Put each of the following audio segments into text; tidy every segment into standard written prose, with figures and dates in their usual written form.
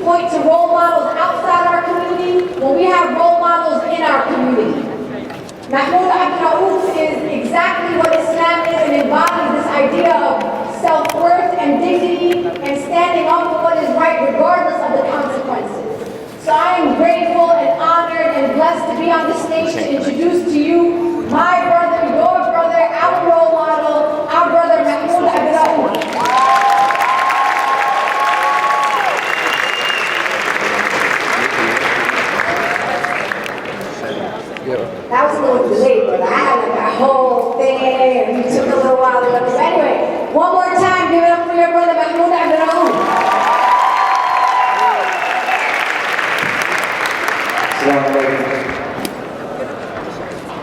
point to role models outside our community when we have role models in our community. Mahmoud Abdul-Rauf is exactly what Islam is and embodies this idea of self-worth and dignity and standing up for what is right regardless of the consequences. So I am grateful and honored and blessed to be on the stage to introduce to you my brother, your brother, our role model, our brother Mahmoud Abdul-Rauf. That was a little delayed, but I had like a whole thing and it took a little while to go. So anyway, one more time, give it up for your brother Mahmoud Abdul-Rauf.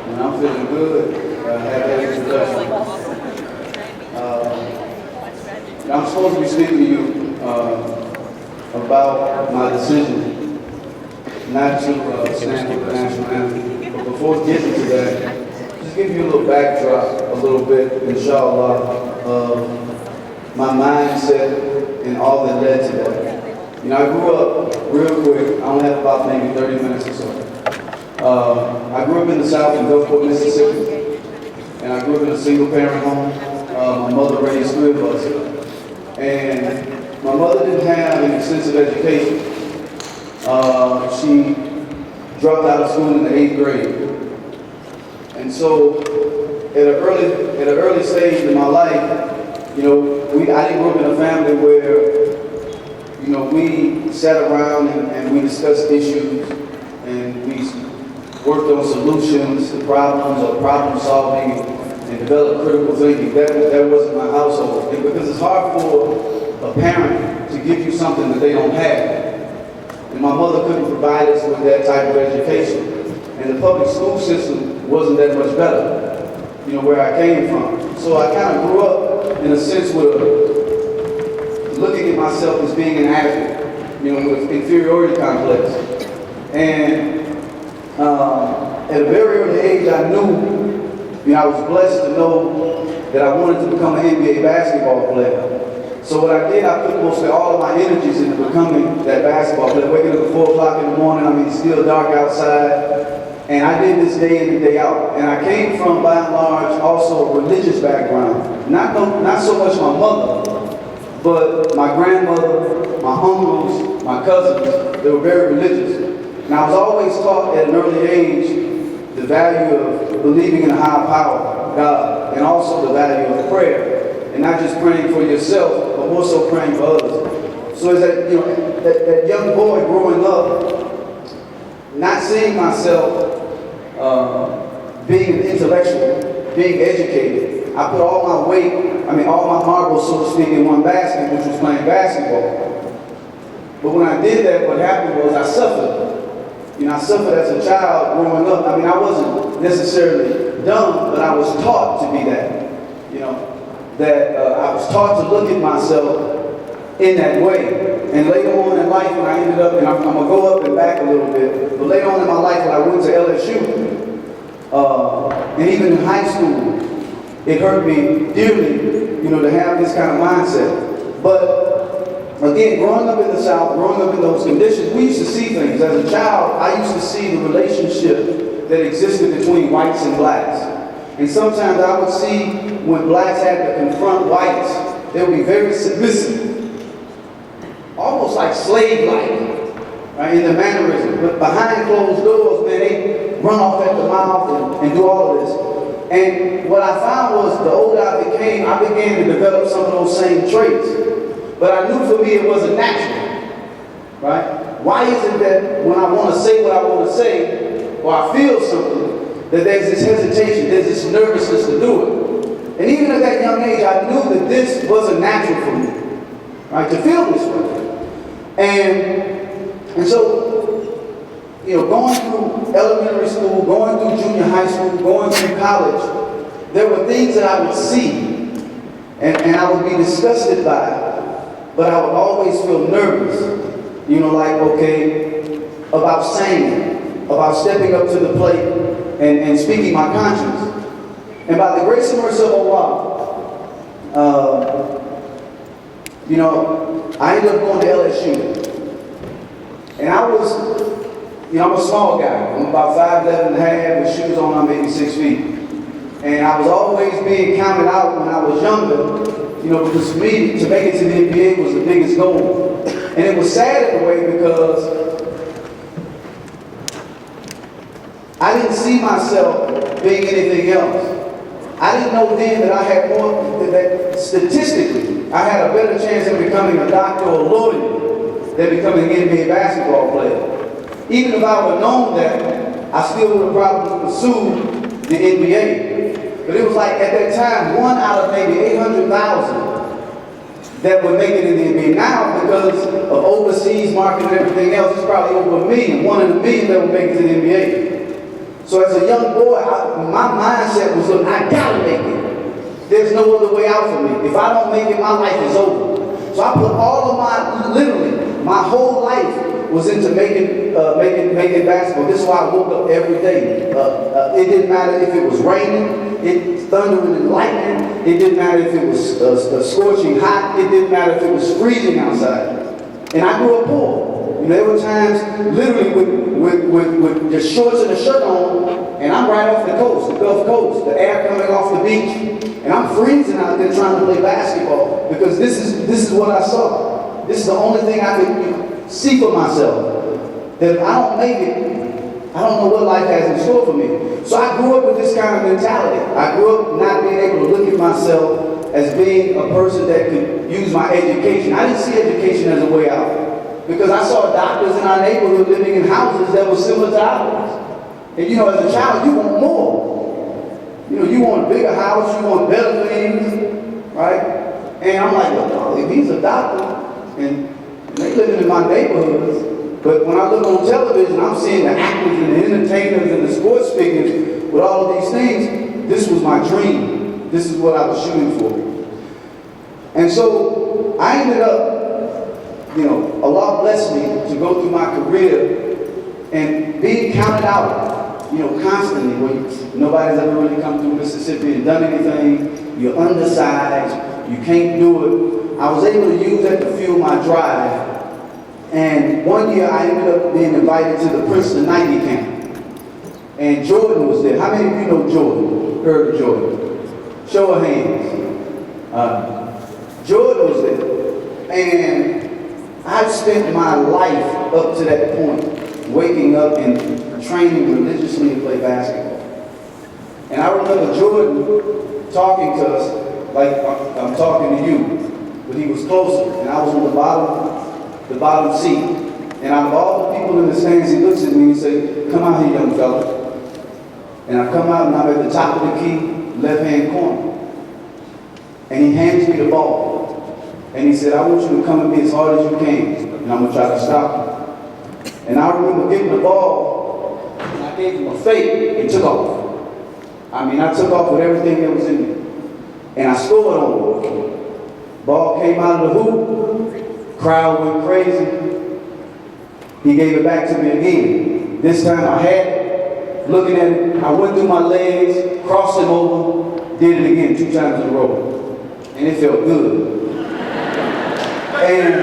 And I'm feeling good. Have that introduction. I'm supposed to be speaking to you about my decision not to stand for the national anthem. But before getting to that, just give you a little backdrop, a little bit, inshallah, of my mindset and all that led to that. You know, I grew up real quick. I only have about maybe 30 minutes or so. I grew up in the South in Gulfport, Mississippi, and I grew up in a single-parent home. My mother raised three of us, and my mother didn't have an extensive education. She dropped out of school in the 8th grade, and so at an early stage in my life, you know, I didn't grow up in a family where, you know, we sat around and we discussed issues and we worked on solutions to problems or problem solving and developed critical thinking. That wasn't my household. Because it's hard for a parent to give you something that they don't have. And my mother couldn't provide us with that type of education. And the public school system wasn't that much better, you know, where I came from. So I kind of grew up in a sense with looking at myself as being inadequate, you know, with inferiority complex. And at a very early age, I knew, you know, I was blessed to know that I wanted to become an NBA basketball player. So what I did, I put mostly all of my energies into becoming that basketball player. Waking up at 4 o'clock in the morning, I mean, it's still dark outside. And I did this day in and day out. And I came from, by and large, also a religious background. Not so much my mother, but my grandmother, my uncles, my cousins. They were very religious. And I was always taught at an early age the value of believing in a higher power, God, and also the value of prayer. And not just praying for yourself, but more so praying for others. So as that, you know, that young boy growing up, not seeing myself being an intellectual, being educated, I put all my weight, all my marbles, so to speak, in one basket, which was playing basketball. But when I did that, what happened was I suffered. You know, I suffered as a child growing up. I wasn't necessarily dumb, but I was taught to be that, you know. That I was taught to look at myself in that way. And later on in life, when I ended up, and I'm going to go up and back a little bit, but later on in my life when I went to LSU, and even in high school, it hurt me dearly, you know, to have this kind of mindset. But again, growing up in the South, growing up in those conditions, we used to see things. As a child, I used to see the relationship that existed between whites and blacks. And sometimes I would see when blacks had to confront whites, they would be very submissive, almost like slave-like, right, in the mannerism. But behind closed doors, man, they run off at the mouth and do all of this. And what I found was the older I became, I began to develop some of those same traits. But I knew for me it wasn't natural, right? Why is it that when I want to say what I want to say, or I feel something, that there's this hesitation, there's this nervousness to do it. And even at that young age, I knew that this wasn't natural for me, right, to feel this way. And so, you know, going through elementary school, going through junior high school, going through college, there were things that I would see, and I would be disgusted by, but I would always feel nervous, you know, like, okay, about saying it, about stepping up to the plate, and speaking my conscience. And by the grace and mercy of Allah, you know, I ended up going to LSU. And I was, I'm a small guy. I'm about 5'11" and a half, with shoes on, I'm maybe 6 feet. And I was always being counted out when I was younger, because for me, to make it to the NBA was the biggest goal. And it was sad in a way because I didn't see myself being anything else. I didn't know then that I had more, that statistically, I had a better chance of becoming a doctor or a lawyer than becoming an NBA basketball player. Even if I would have known that, I still would have probably pursued the NBA. But it was like, at that time, 1 out of maybe 800,000 that would make it in the NBA. Now, because of overseas market and everything else, it's probably over 1 million, 1 in a million that would make it to the NBA. So as a young boy, my mindset was, look, I gotta make it. There's no other way out for me. If I don't make it, my life is over. So I put all of literally, my whole life was into making basketball. This is why I woke up every day. It didn't matter if it was raining, thundering and lightning. It didn't matter if it was scorching hot. It didn't matter if it was freezing outside. And I grew up poor. There were times, literally, with the shorts and the shirt on, and I'm right off the coast, the Gulf Coast, the air coming off the beach, and I'm freezing out there trying to play basketball because this is what I saw. This is the only thing I could see for myself. That if I don't make it, I don't know what life has in store for me. So I grew up with this kind of mentality. I grew up not being able to look at myself as being a person that could use my education. I didn't see education as a way out. Because I saw doctors in our neighborhood living in houses that were similar to ours. And as a child, you want more. You want a bigger house, you want better things, right? And I'm like, well, if he's a doctor, and they living in my neighborhoods, but when I look on television, I'm seeing the actors and the entertainers and the sports figures with all of these things. This was my dream. This is what I was shooting for. And so I ended up, Allah blessed me to go through my career and being counted out, constantly. When nobody's ever really come through Mississippi and done anything, you're undersized, you can't do it. I was able to use that to fuel my drive. And one year I ended up being invited to the Princeton Nike camp. And Jordan was there. How many of you know Jordan? Heard of Jordan? Show of hands. Jordan was there. And I've spent my life up to that point, waking up and training religiously to play basketball. And I remember Jordan talking to us like I'm talking to you, but he was closer, and I was on the bottom seat. And out of all the people in the stands, he looks at me and he said, "Come out here, young fella." And I come out and I'm at the top of the key, left-hand corner. And he hands me the ball. And he said, "I want you to come at me as hard as you can, and I'm going to try to stop you." And I remember getting the ball, and I gave him a fake and took off. I took off with everything that was in me. And I scored on it. Ball came out of the hoop, crowd went crazy. He gave it back to me again. This time I had it, looking at it, I went through my legs, crossed him over, did it again 2 times in a row. And it felt good. And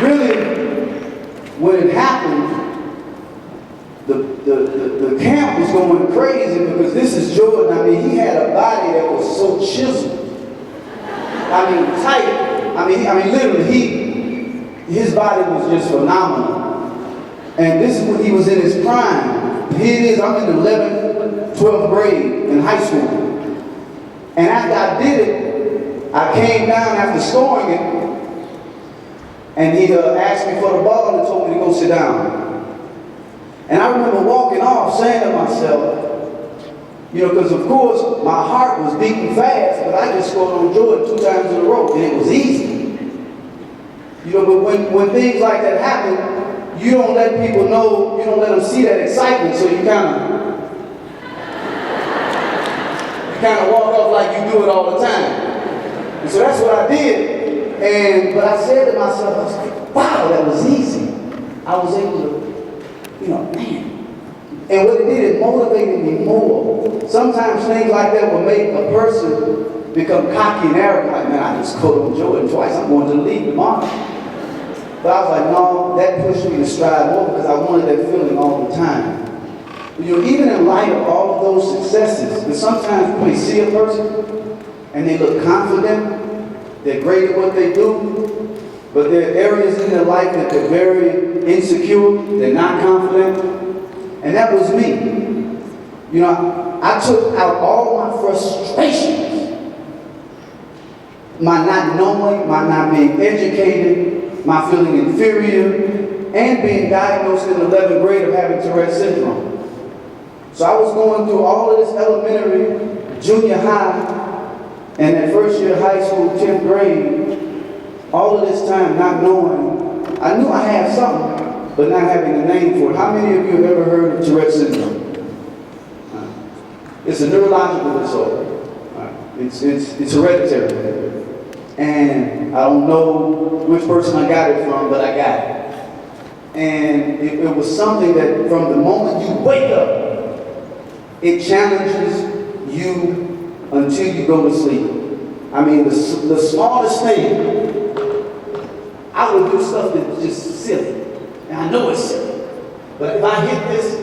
really, when it happened, the camp was going crazy because this is Jordan. He had a body that was so chiseled. Tight. Literally, his body was just phenomenal. And this is when he was in his prime. Here it is, I'm in the 11th, 12th grade in high school. And after I did it, I came down after scoring it, and he asked me for the ball and told me to go sit down. And I remember walking off saying to myself, because of course my heart was beating fast, but I just scored on Jordan 2 times in a row, and it was easy. But when things like that happen, you don't let people know, you don't let them see that excitement, so you kind of walk off like you do it all the time. And so that's what I did. But I said to myself, I was like, wow, that was easy. I was able to, man. And what it did, it motivated me more. Sometimes things like that will make a person become cocky and arrogant, like, man, I just quoted Jordan twice, I'm going to the league tomorrow. But I was like, no, that pushed me to strive more because I wanted that feeling all the time. You know, even in light of all of those successes, because sometimes we may see a person and they look confident, they're great at what they do, but there are areas in their life that they're very insecure, they're not confident, and that was me. You know, I took out all my frustrations, my not knowing, my not being educated, my feeling inferior, and being diagnosed in 11th grade of having Tourette syndrome. So I was going through all of this elementary, junior high, and that first year of high school, 10th grade, all of this time not knowing. I knew I had something, but not having a name for it. How many of you have ever heard of Tourette syndrome? It's a neurological disorder. It's hereditary. And I don't know which person I got it from, but I got it. And it was something that from the moment you wake up, it challenges you until you go to sleep. I mean, the smallest thing, I would do stuff that's just silly. And I know it's silly. But if I hit this,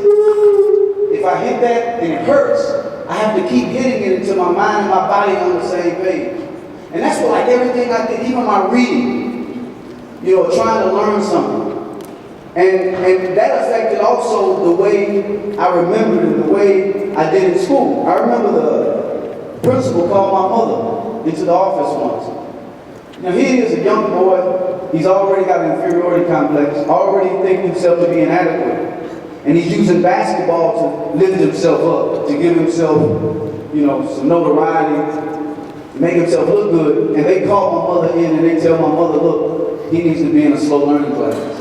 if I hit that and it hurts, I have to keep hitting it until my mind and my body are on the same page. And that's what, like, everything I did, even my reading, you know, trying to learn something. And that affected also the way I remembered and the way I did in school. I remember the principal called my mother into the office once. Now here he is, a young boy. He's already got an inferiority complex, already thinking himself to be inadequate. And he's using basketball to lift himself up, to give himself, you know, some notoriety, make himself look good. And they call my mother in and they tell my mother, look, he needs to be in a slow learning class.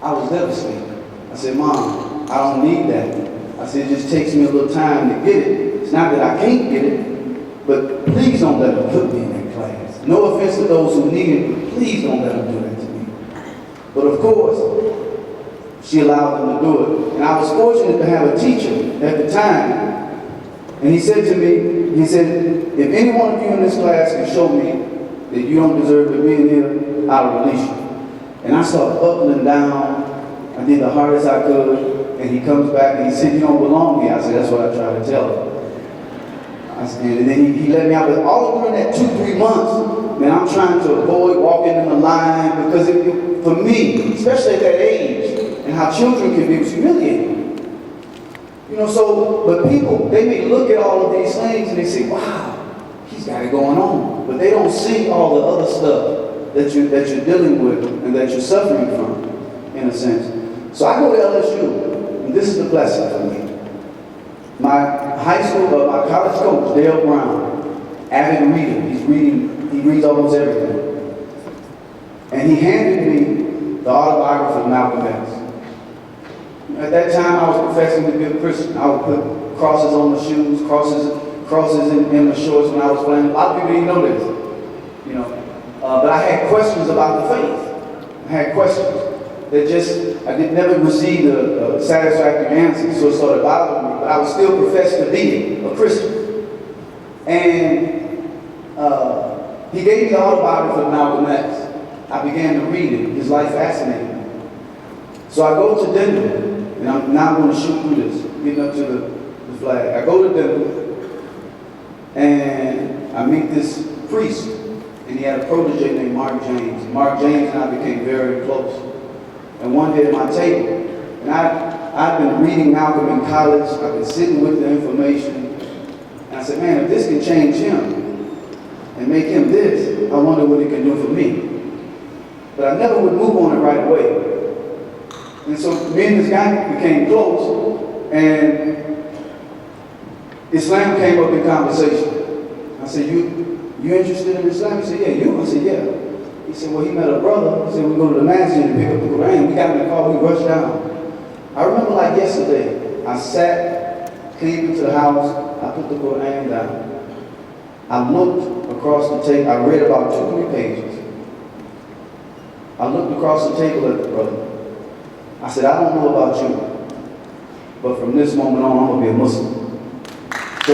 I was devastated. I said, Mom, I don't need that. I said, it just takes me a little time to get it. It's not that I can't get it, but please don't let them put me in that class. No offense to those who need it, but please don't let them do that to me. But of course, she allowed them to do it. And I was fortunate to have a teacher at the time. And he said to me, he said, if any one of you in this class can show me that you don't deserve to be in here, I'll release you. And I started buckling down. I did the hardest I could. And he comes back and he said, you don't belong here. I said, that's what I tried to tell him. And then he let me out. But all during that 2-3 months, man, I'm trying to avoid walking in the line because for me, especially at that age, and how children can be, it was humiliating. You know, so, but people, they may look at all of these things and they say, wow, he's got it going on. But they don't see all the other stuff that you're dealing with and that you're suffering from, in a sense. So I go to LSU, and this is the blessing for me. My high school, my college coach, Dale Brown, avid reader. He reads almost everything. And he handed me the autobiography of Malcolm X. At that time, I was professing to be a Christian. I would put crosses on my shoes, crosses in my shorts when I was playing. A lot of people didn't know this, you know. But I had questions about the faith. I had questions that I did never receive a satisfactory answer, so it started bothering me. But I was still professed to be a Christian. And he gave me the autobiography of Malcolm X. I began to read it. His life fascinated me. So I go to Denver, and I'm now going to shoot through this, getting up to the flag. I go to Denver, and I meet this priest. And he had a protege named Mark James. And Mark James and I became very close. And one day at my table, and I've been reading Malcolm in college, I've been sitting with the information, and I said, man, if this can change him and make him this, I wonder what it can do for me. But I never would move on it right away. And so me and this guy became close, and Islam came up in conversation. I said, you interested in Islam? He said, yeah, you? I said, yeah. He said, well, he met a brother. He said, we go to the masjid and pick up the Quran. We got in the car, we rushed down. I remember like yesterday, I sat, came into the house, I put the Quran down. I looked across the table, I read about 2-3 pages. I looked across the table at the brother. I said, I don't know about you, but from this moment on, I'm going to be a Muslim. So,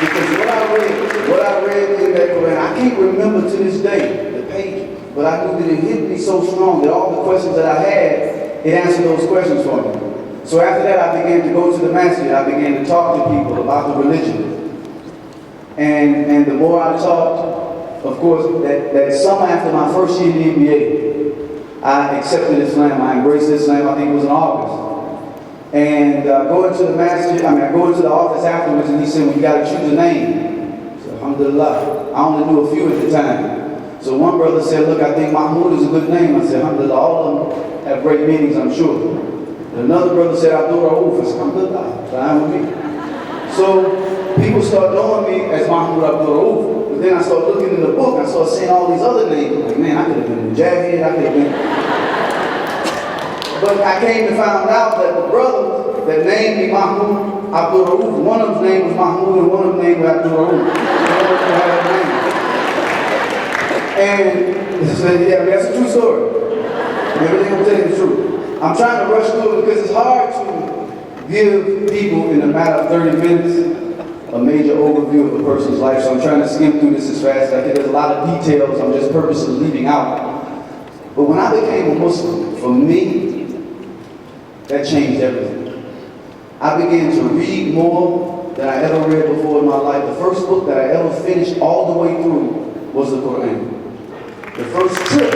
Because what I read in that Quran, I can't remember to this day the page, but I knew that it hit me so strong that all the questions that I had, it answered those questions for me. So after that, I began to go to the masjid. I began to talk to people about the religion. And the more I talked, of course, that summer after my first year in the MBA, I accepted Islam. I embraced Islam. I think it was in August. And going to the masjid, I go into the office afterwards, and he said, well, you got to choose a name. I said, alhamdulillah. I only knew a few at the time. So one brother said, look, I think Mahmoud is a good name. I said, alhamdulillah, all of them have great meanings, I'm sure. And another brother said, Abdul-Rauf. I said, alhamdulillah, fine with me. So people started knowing me as Mahmoud Abdul-Rauf. But then I started looking in the book, I started seeing all these other names. Like, man, I could have been Mujahid, I could have been... But I came to find out that the brothers that named me Mahmoud Abdul-Rauf, one of them name was Mahmoud and one of them name was Abdul-Rauf. And so, yeah, that's a true story. Everything I'm telling is true. I'm trying to rush through it because it's hard to give people in a matter of 30 minutes a major overview of a person's life. So I'm trying to skim through this as fast as I can. There's a lot of details I'm just purposely leaving out. But when I became a Muslim, for me, that changed everything. I began to read more than I ever read before in my life. The first book that I ever finished all the way through was the Quran. The first trip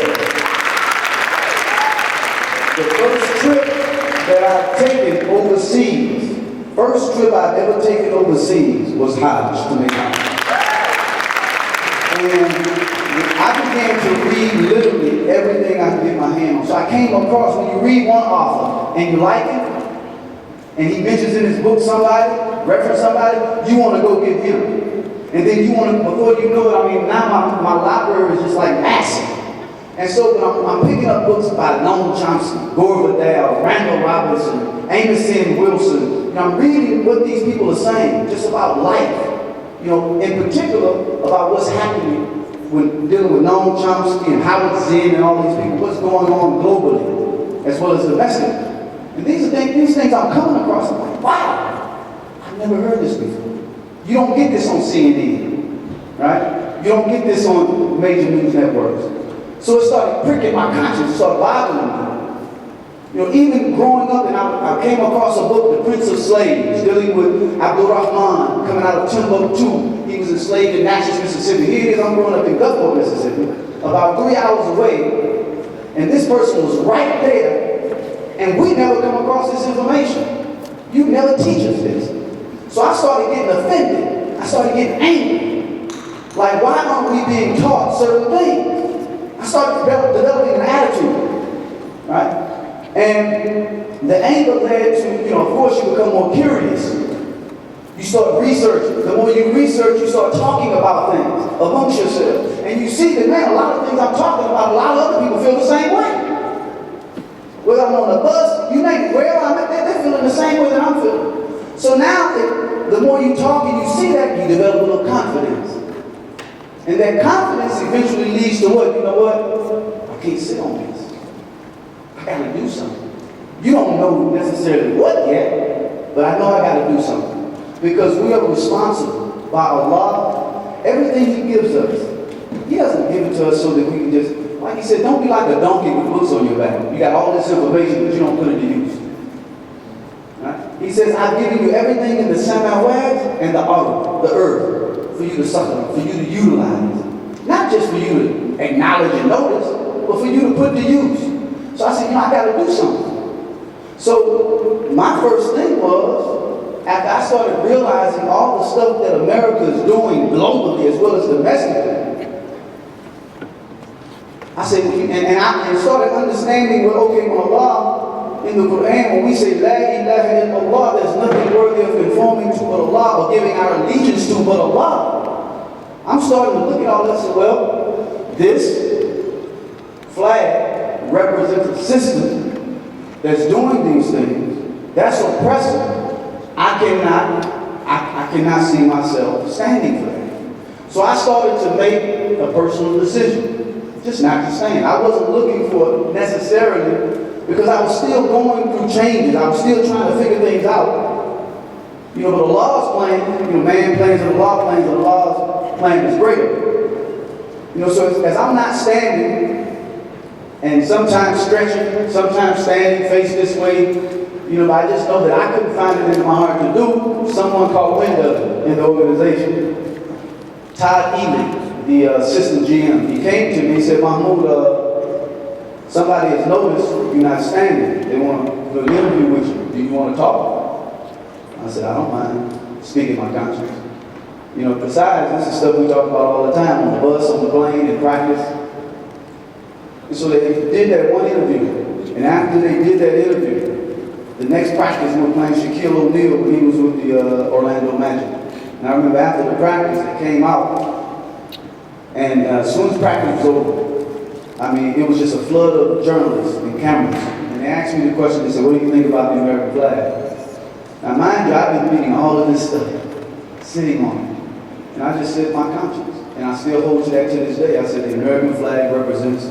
that I've taken overseas, first trip I've ever taken overseas was Hajj, to make Hajj. And I began to read literally everything I could get my hand on. So I came across, when you read one author and you like it, and he mentions in his book somebody, reference somebody, you want to go get him. And then you want to, before you know it, I mean, now my library is just like massive. And so when I'm picking up books by Noam Chomsky, Gore Vidal, Randall Robinson, Amos and Wilson, and I'm reading what these people are saying just about life. You know, in particular about what's happening when dealing with Noam Chomsky and Howard Zinn and all these people, what's going on globally as well as domestically. And these things I'm coming across, I'm like, wow, I've never heard this before. You don't get this on CNN, right? You don't get this on major news networks. So it started pricking my conscience, it started bothering me. You know, even growing up, and I came across a book, The Prince of Slaves, dealing with Abdul-Rauf coming out of Timbuktu. He was enslaved in Natchez, Mississippi. Here it is, I'm growing up in Gulfport, Mississippi, about 3 hours away, and this person was right there, and we never come across this information. You never teach us this. So I started getting offended. I started getting angry. Like, why aren't we being taught certain things? I started developing an attitude, right? And the anger led to, you know, of course, you become more curious. You start researching. The more you research, you start talking about things amongst yourself. And you see that, man, a lot of things I'm talking about, a lot of other people feel the same way. Whether I'm on the bus, you name it, wherever I'm at, they're feeling the same way that I'm feeling. So now, the more you talk and you see that, you develop a little confidence. And that confidence eventually leads to what? You know what? I can't sit on this. I gotta do something. You don't know necessarily what yet, but I know I gotta do something. Because we are responsible by Allah. Everything He gives us, He doesn't give it to us so that we can just, like He said, don't be like a donkey with books on your back. You got all this information, but you don't put it to use. Right? He says, I've given you everything in the samawat and the ard, the earth, for you to suffer, for you to utilize. Not just for you to acknowledge and notice, but for you to put to use. So I said, you know, I got to do something. So my first thing was, after I started realizing all the stuff that America is doing globally as well as domestically, I said, and I started understanding, well, okay, when Allah, in the Quran, when we say, La ilaha illallah, there's nothing worthy of conforming to but Allah or giving our allegiance to but Allah. I'm starting to look at all this and say, well, this flag represents a system that's doing these things, that's oppressive. I cannot see myself standing for that. So I started to make a personal decision, just not to stand. I wasn't looking for it necessarily because I was still going through changes. I was still trying to figure things out. You know, but the law's plan, you know, man plans and the law plans, and the law's plan is greater. You know, so as I'm not standing, and sometimes stretching, sometimes standing, face this way, you know, I just know that I couldn't find it in my heart to do. Someone called wind of it in the organization. Todd Ely, the assistant GM, he came to me, he said, Mahmoud, somebody has noticed you're not standing. They want to do an interview with you. Do you want to talk? I said, I don't mind speaking my conscience. You know, besides, this is stuff we talk about all the time, on the bus, on the plane, in practice. And so they did that one interview. And after they did that interview, the next practice we were playing Shaquille O'Neal when he was with the Orlando Magic. And I remember after the practice, it came out. And as soon as practice was over, I mean, it was just a flood of journalists and cameras. And they asked me the question, they said, what do you think about the American flag? Now, mind you, I've been reading all of this stuff, sitting on it. And I just said my conscience. And I still hold to that to this day. I said the American flag represents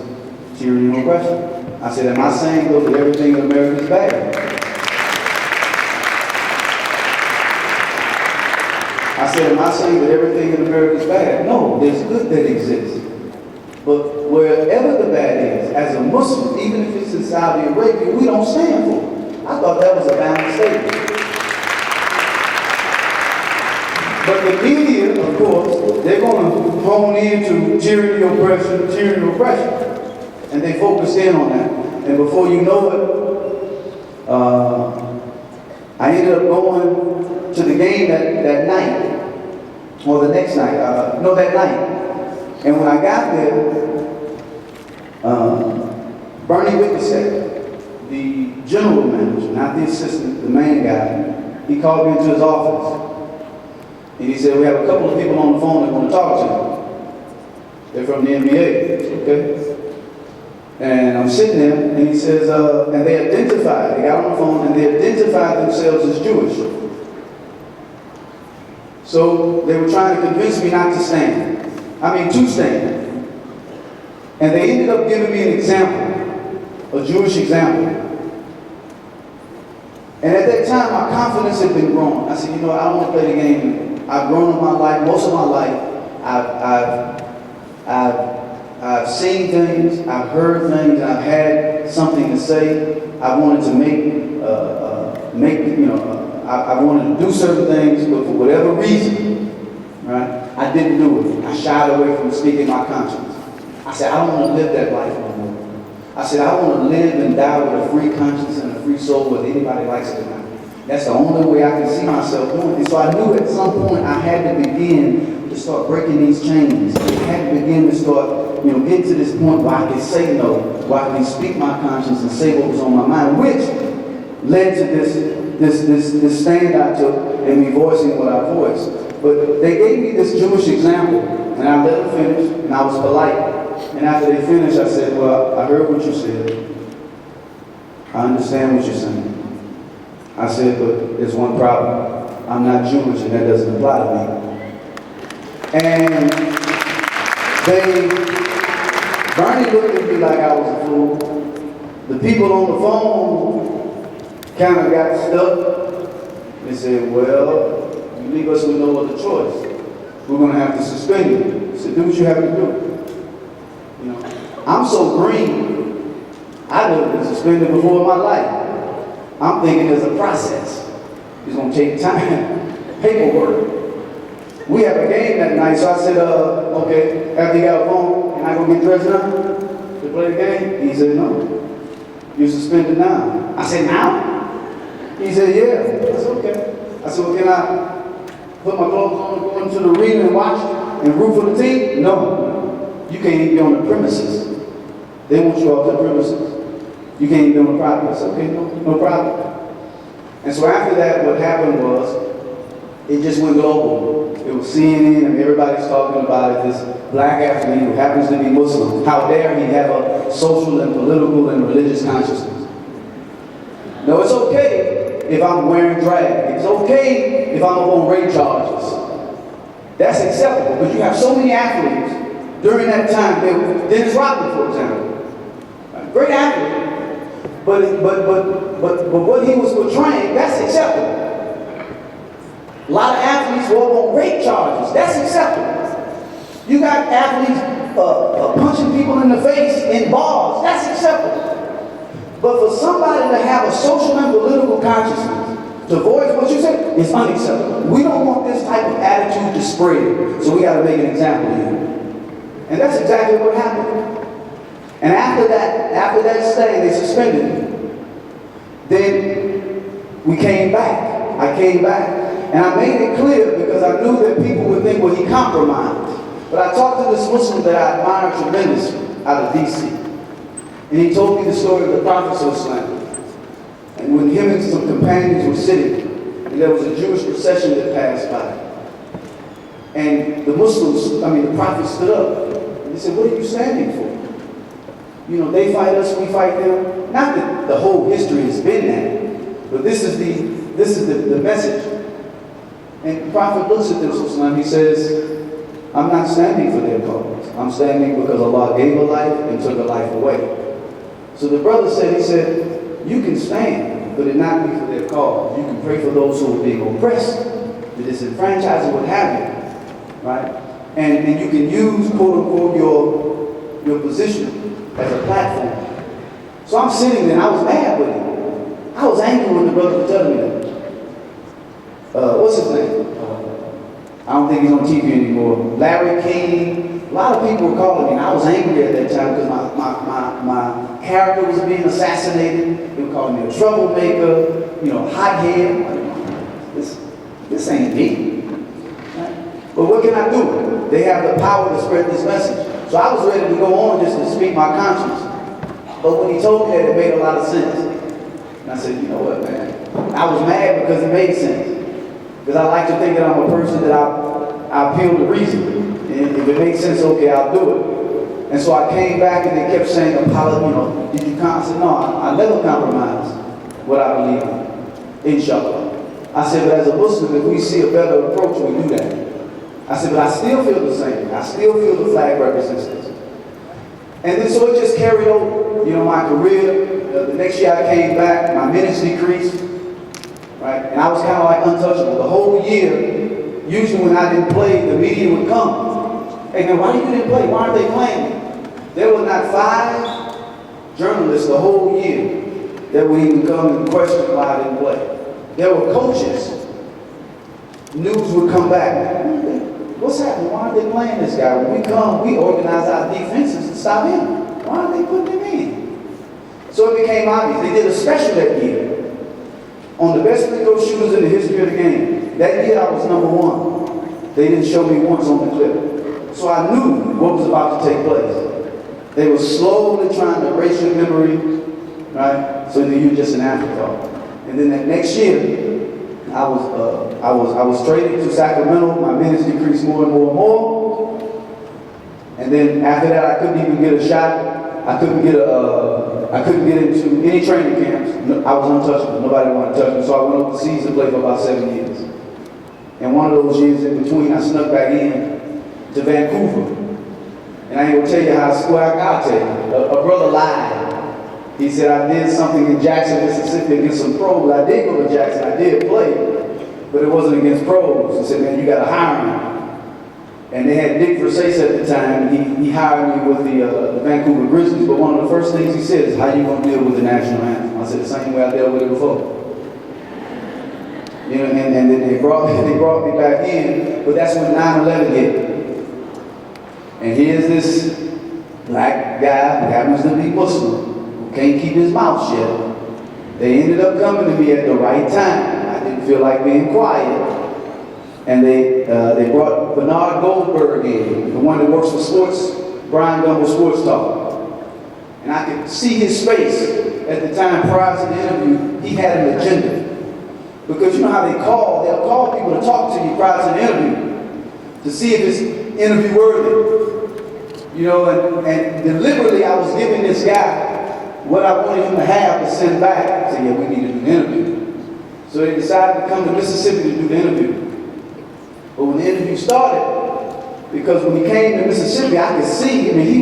tyranny and oppression. I said, am I saying though that everything in America is bad? I said, am I saying that everything in America is bad? No, there's good that exists. But wherever the bad is, as a Muslim, even if it's in Saudi Arabia, we don't stand for it. I thought that was a balanced statement. But the media, of course, they're going to hone into tyranny, oppression. And they focus in on that. And before you know it, I ended up going to the game that night, or the next night, that night. And when I got there, Bernie Wickersett, the general manager, not the assistant, the main guy, he called me into his office. And he said, we have a couple of people on the phone that want to talk to you. They're from the NBA, okay? And I'm sitting there, and he says, and they got on the phone, and they identified themselves as Jewish. So they were trying to convince me not to stand. To stand. And they ended up giving me an example, a Jewish example. And at that time, my confidence had been growing. I said, I don't want to play the game. I've grown in my life, most of my life. I've seen things, I've heard things, I've had something to say. I wanted to I wanted to do certain things, but for whatever reason, right, I didn't do it. I shied away from speaking my conscience. I said, I don't want to live that life no more. I said, I want to live and die with a free conscience and a free soul, whether anybody likes it or not. That's the only way I can see myself doing it. And so I knew at some point I had to begin to start breaking these chains. I had to begin to start, get to this point where I can say no, where I can speak my conscience and say what was on my mind, which led to this stand I took and me voicing what I voiced. But they gave me this Jewish example, and I let them finish, and I was polite. And after they finished, I said, well, I heard what you said. I understand what you're saying. I said, but there's one problem. I'm not Jewish, and that doesn't apply to me. And Bernie looked at me like I was a fool. The people on the phone kind of got stuck. They said, well, you leave us with no other choice. We're going to have to suspend you. I said, do what you have to do. I'm so green, I've never been suspended before in my life. I'm thinking there's a process. It's going to take time, paperwork. We have a game that night, so I said, okay, after you got a phone, can I go get dressed now to play the game? He said, no, you're suspended now. I said, now? He said, yeah. I said, okay. I said, well, can I put my clothes on and go into the arena and watch and root for the team? No. You can't even be on the premises. They want you off the premises. You can't even be on the property. I said, okay, no problem. And so after that, what happened was, it just went global. It was CNN, and everybody's talking about it. This black athlete who happens to be Muslim. How dare he have a social and political and religious consciousness? No, it's okay if I'm wearing drag. It's okay if I'm on rape charges. That's acceptable, because you have so many athletes during that time. Dennis Rodman, for example. Great athlete, but what he was portraying, that's acceptable. A lot of athletes were up on rape charges. That's acceptable. You got athletes punching people in the face in bars. That's acceptable. But for somebody to have a social and political consciousness, to voice what you say, is unacceptable. We don't want this type of attitude to spread, so we got to make an example here. And that's exactly what happened. And after that stay, they suspended me. Then we came back. I came back, and I made it clear because I knew that people would think, well, he compromised. But I talked to this Muslim that I admire tremendously out of D.C. And he told me the story of the Prophet of Islam. And when him and some companions were sitting, and there was a Jewish procession that passed by. And the the Prophet stood up. And he said, what are you standing for? You know, they fight us, we fight them. Not that the whole history has been that, but this is the message. And the Prophet looks at them, he says, I'm not standing for their cause. I'm standing because Allah gave a life and took a life away. So the brother said, he said, you can stand, but it not be for their cause. You can pray for those who are being oppressed, the disenfranchised, or what have you, right? And you can use, quote unquote, your position as a platform. So I'm sitting there, and I was mad with him. I was angry when the brother was telling me that. What's his name? I don't think he's on TV anymore. Larry King. A lot of people were calling me, and I was angry at that time because my character was being assassinated. They were calling me a troublemaker, you know, hothead. This ain't me. Right? But what can I do? They have the power to spread this message. So I was ready to go on just to speak my conscience. But when he told me that, it made a lot of sense. And I said, you know what, man? I was mad because it made sense. Because I like to think that I'm a person that I appeal to reason. And if it makes sense, okay, I'll do it. And so I came back and they kept saying, apology, you know, did you I said, no, I never compromise what I believe in. Inshallah. I said, but as a Muslim, if we see a better approach, we do that. I said, but I still feel the same. I still feel the flag represents this. And then so it just carried over, you know, my career. The next year I came back, my minutes decreased. Right? And I was kind of like untouchable. The whole year, usually when I didn't play, the media would come. Hey man, why you didn't play? Why aren't they playing? There were not 5 journalists the whole year that would even come and question why I didn't play. There were coaches. News would come back. What's happening? Why aren't they playing this guy? When we come, we organize our defenses to stop him. Why aren't they putting him in? So it became obvious. They did a special that year on the best free throw shooters in the history of the game. That year I was #1. They didn't show me once on the clip. So I knew what was about to take place. They were slowly trying to erase your memory, right? So that you're just an afterthought. And then that next year, I was traded to Sacramento. My minutes decreased more and more and more. And then after that, I couldn't even get a shot. I couldn't get into any training camps. I was untouchable. Nobody wanted to touch me. So I went overseas and played for about 7 years. And one of those years in between, I snuck back in to Vancouver. And I ain't gonna tell you how I'll tell you. A brother lied. He said I did something in Jackson, Mississippi against some pros. I did go to Jackson. I did play, but it wasn't against pros. He said, man, you gotta hire me. And they had Dick Versace at the time, and he hired me with the Vancouver Grizzlies. But one of the first things he said is, how you gonna deal with the national anthem? I said, the same way I dealt with it before. You know, and then they brought me back in, but that's when 9/11 hit. And here's this black guy who happens to be Muslim, who can't keep his mouth shut. They ended up coming to me at the right time. I didn't feel like being quiet. And they brought Bernard Goldberg in, the one that works for sports, Brian Gumble Sports Talk. And I could see his face at the time prior to the interview. He had an agenda. Because you know how they'll call people to talk to you prior to the interview, to see if it's interview worthy. You know, and deliberately I was giving this guy what I wanted him to have to send back. Say, yeah, we need to do the interview. So they decided to come to Mississippi to do the interview. But when the interview started, because when he came to Mississippi, I could see, he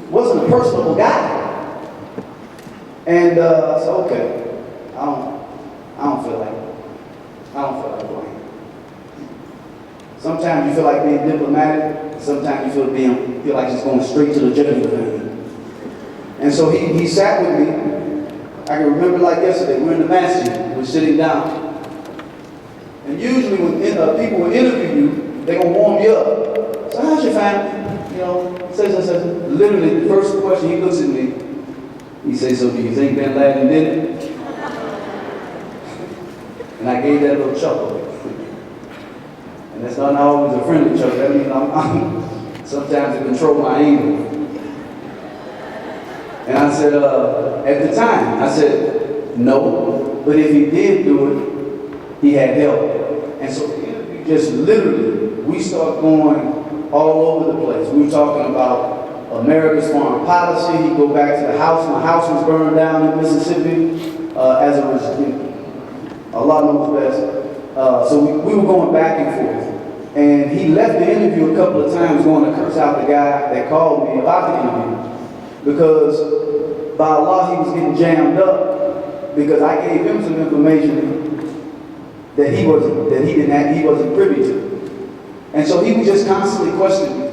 wasn't a personable guy. And I said, okay, I don't feel like playing. Sometimes you feel like being diplomatic, sometimes you feel like just going straight to the jugular vein. And so he sat with me. I can remember like yesterday, we're in the masjid, we're sitting down. And usually when people will interview you, they're gonna warm you up. So how's your family? You know, says. Literally the first question, he looks at me, he says, so do you think Bin Laden did it? And I gave that little chuckle. And that's not always a friendly chuckle. That means I'm sometimes to control my anger. And I said, at the time, I said, no, but if he did do it, he had help. And so the interview just literally, we start going all over the place. We were talking about America's foreign policy. He'd go back to the house. My house was burned down in Mississippi as a result. Allah knows best. So we were going back and forth. And he left the interview a couple of times going to curse out the guy that called me about the interview. Because by Allah, he was getting jammed up because I gave him some information that he wasn't privy to. And so he was just constantly questioning me.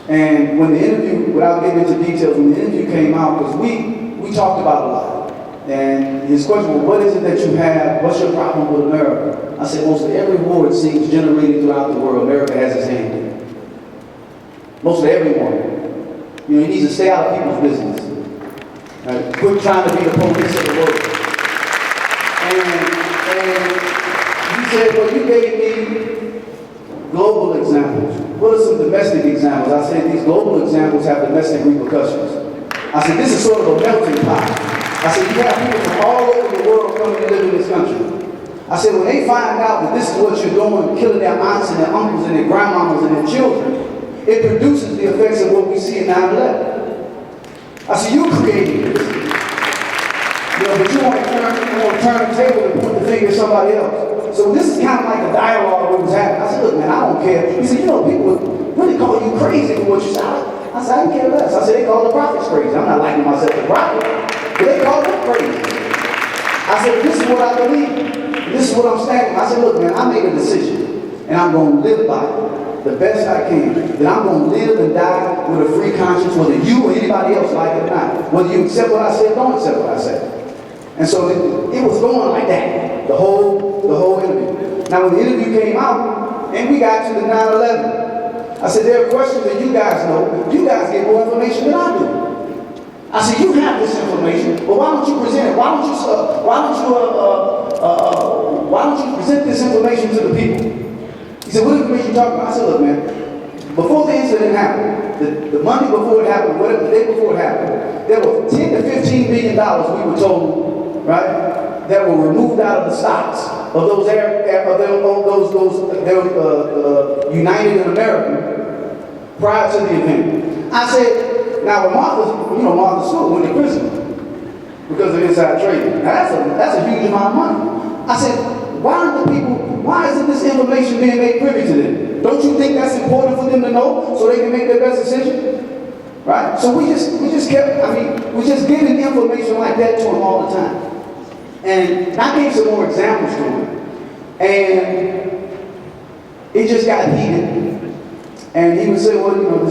And when the interview, without getting into details, when the interview came out, because we talked about a lot. And his question was, what is it that you have? What's your problem with America? I said, mostly every war it seems generated throughout the world, America has his hand in it. Mostly everyone. You know, he needs to stay out of people's business. Right? Quit trying to be the police of the world. And he said, well, you gave me global examples. What are some domestic examples? I said, these global examples have domestic repercussions. I said, this is sort of a melting pot. I said, you have people from all over the world coming to live in this country. I said, when they find out that this is what you're doing, killing their aunts and their uncles and their grandmamas and their children, it produces the effects of what we see in 9/11. I said, you created this. You know, but you want to turn the table and point the finger at somebody else. So this is kind of like a dialogue of what was happening. I said, look, man, I don't care. He said, you know, people really call you crazy for what you said. I said, I don't care less. I said, they call the prophets crazy. I'm not liking myself a prophet, but they call them crazy. I said, this is what I believe. This is what I'm standing. I said, look, man, I made a decision, and I'm going to live by it the best I can. That I'm going to live and die with a free conscience, whether you or anybody else like it or not. Whether you accept what I said, don't accept what I said. And so it was going like that, the whole interview. Now when the interview came out, and we got to the 9/11, I said, there are questions that you guys know. You guys get more information than I do. I said, you have this information, but why don't you present it? Why don't you present this information to the people? He said, what information you talking about? I said, look, man, before the incident happened, the Monday before it happened, whatever the day before it happened, there was $10 to $15 billion, we were told, right, that were removed out of the stocks of those United in America prior to the event. I said, now when Martha Stewart went to prison because of inside trading. Now that's a huge amount of money. I said, why isn't this information being made privy to them? Don't you think that's important for them to know so they can make their best decision? Right? So we just giving information like that to them all the time. And I gave some more examples to him. And it just got heated. And he would say, well, you know,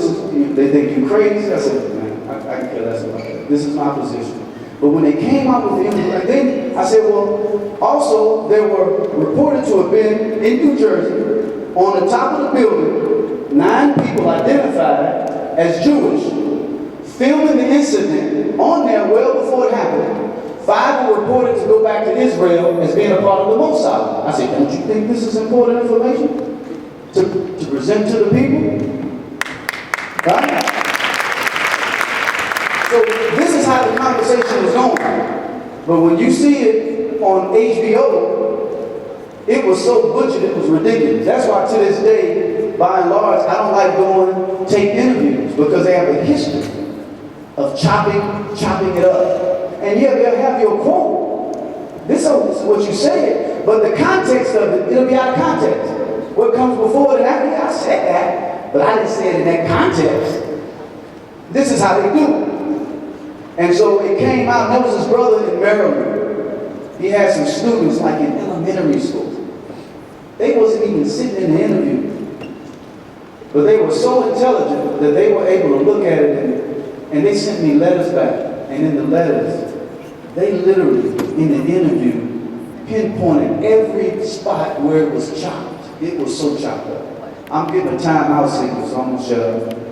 they think you're crazy. I said, man, I can care less about that. This is my position. But when they came out with the information, then I said, well, also, they were reported to have been in New Jersey, on the top of the building, 9 people identified as Jewish, filming the incident on there well before it happened. 5 were reported to go back to Israel as being a part of the Mossad. I said, don't you think this is important information to present to the people? Right? So this is how the conversation is going. But when you see it on HBO, it was so butchered, it was ridiculous. That's why to this day, by and large, I don't like doing tape interviews because they have a history of chopping it up. And yeah, they'll have your quote. This is what you said, but the context of it, it'll be out of context. What comes before it and after, I said that, but I didn't say it in that context. This is how they do it. And so it came out, and there was his brother in Maryland. He had some students like in elementary school. They wasn't even sitting in the interview. But they were so intelligent that they were able to look at it and they sent me letters back. And in the letters, they literally, in the interview, pinpointed every spot where it was chopped. It was so chopped up. I'm getting a time out signal, so I'm gonna shut up.